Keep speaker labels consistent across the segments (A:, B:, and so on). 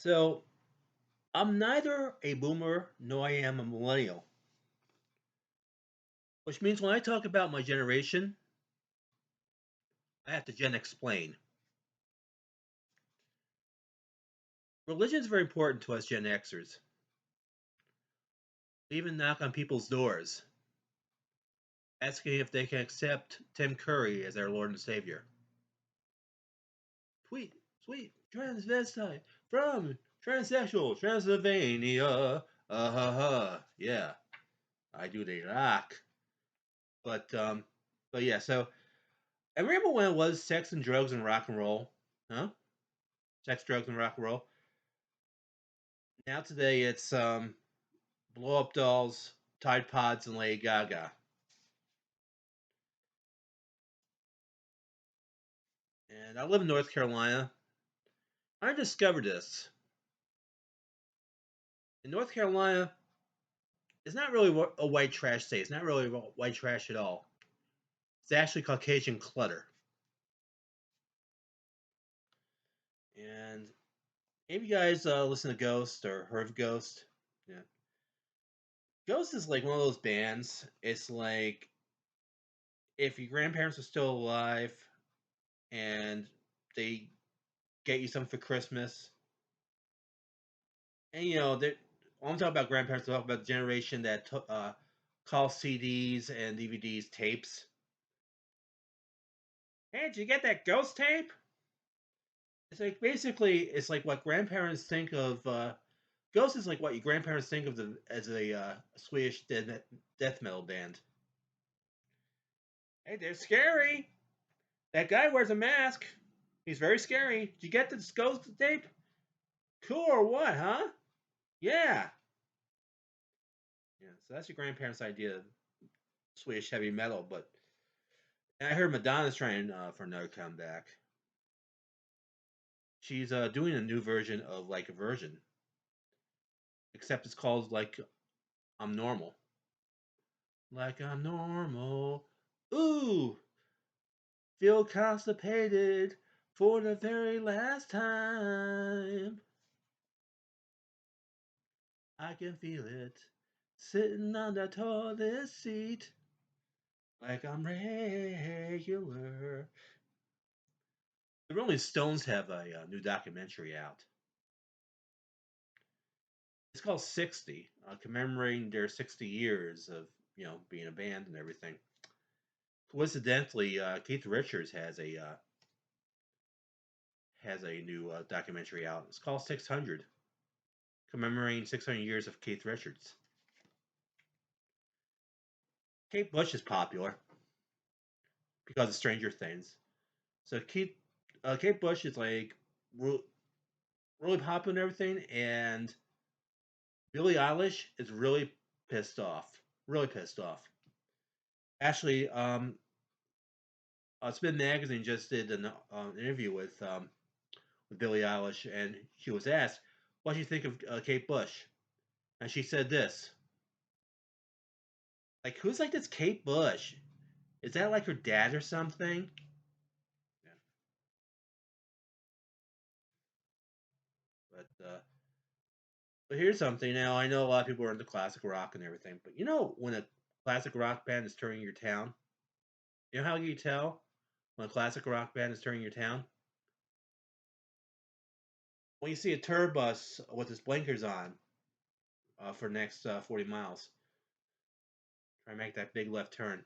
A: So I'm neither a boomer nor I am a millennial, which means when I talk about my generation, I have to gen explain. Religion is very important to us Gen Xers. We even knock on people's doors, asking if they can accept Tim Curry as their Lord and Savior. Sweet, sweet transvestite from transsexual Transylvania. Ha ha. Yeah, I do the rock. But um, but yeah. So I remember when it was sex and drugs and rock and roll, huh? Sex, drugs, and rock and roll. Now today it's blow up dolls, Tide Pods, and Lady Gaga. And I live in North Carolina. I discovered this. In North Carolina, it's not really a white trash state. It's not really white trash at all. It's actually Caucasian clutter. And maybe you guys listen to Ghost or heard of Ghost. Yeah. Ghost is like one of those bands. It's like if your grandparents are still alive and they get you something for Christmas. And when I'm talking about grandparents, I'm talking about the generation that calls CDs and DVDs tapes. Hey, did you get that ghost tape? It's like basically it's like what grandparents think of. Ghost is like what your grandparents think of as a Swedish death metal band. Hey, they're scary. That guy wears a mask. He's very scary. Did you get this ghost tape? Cool or what, huh? Yeah. Yeah, so that's your grandparents' idea of Swedish heavy metal. But I heard Madonna's trying for another comeback. She's doing a new version of like a version, except it's called like I'm normal. Like I'm normal. Ooh, feel constipated for the very last time. I can feel it sitting on the toilet seat. Like I'm regular. The Rolling Stones have a new documentary out. It's called 60, commemorating their 60 years of being a band and everything. Coincidentally, Keith Richards has a new documentary out. It's called 600, commemorating 600 years of Keith Richards. Kate Bush is popular because of Stranger Things. So Kate Bush is like really popular and everything, and Billie Eilish is really pissed off. Really pissed off. Actually, Spin Magazine just did an interview with Billie Eilish, and she was asked, "What do you think of Kate Bush?" And she said this: "Like, who's like this Kate Bush? Is that like her dad or something?" Yeah. But here's something. Now I know a lot of people are into classic rock and everything, but when a classic rock band is touring your town, you know how you tell when a classic rock band is touring your town? When you see a tour bus with its blinkers on for the next 40 miles, try to make that big left turn.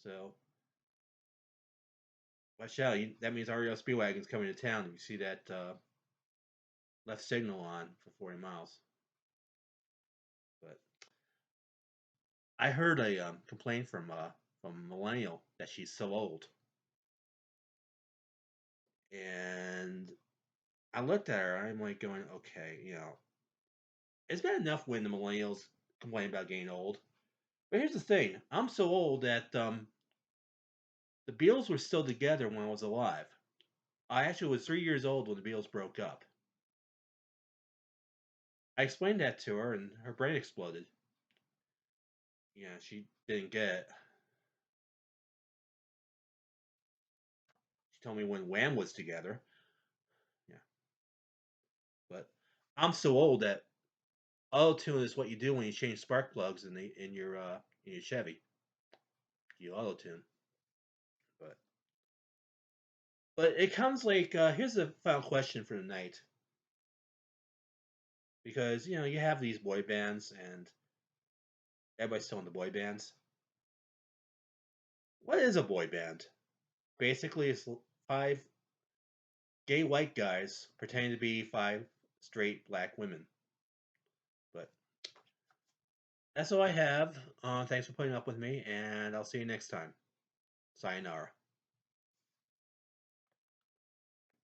A: So watch out. That means REO Speedwagon's coming to town if you see that left signal on for 40 miles. But I heard a complaint from a millennial that she's so old, and I looked at her. I'm like going, okay, it's bad enough when the millennials complain about getting old. But here's the thing: I'm so old that the Beatles were still together when I was alive. I actually was 3 years old when the Beatles broke up. I explained that to her, and her brain exploded. Yeah, she didn't get it. She told me when Wham was together. I'm so old that auto tune is what you do when you change spark plugs in your Chevy. You auto tune, but it comes like here's the final question for the night, because you have these boy bands and everybody's still in the boy bands. What is a boy band? Basically, it's five gay white guys pretending to be five straight black women. But that's all I have. Thanks for putting up with me, and I'll see you next time. Sayonara.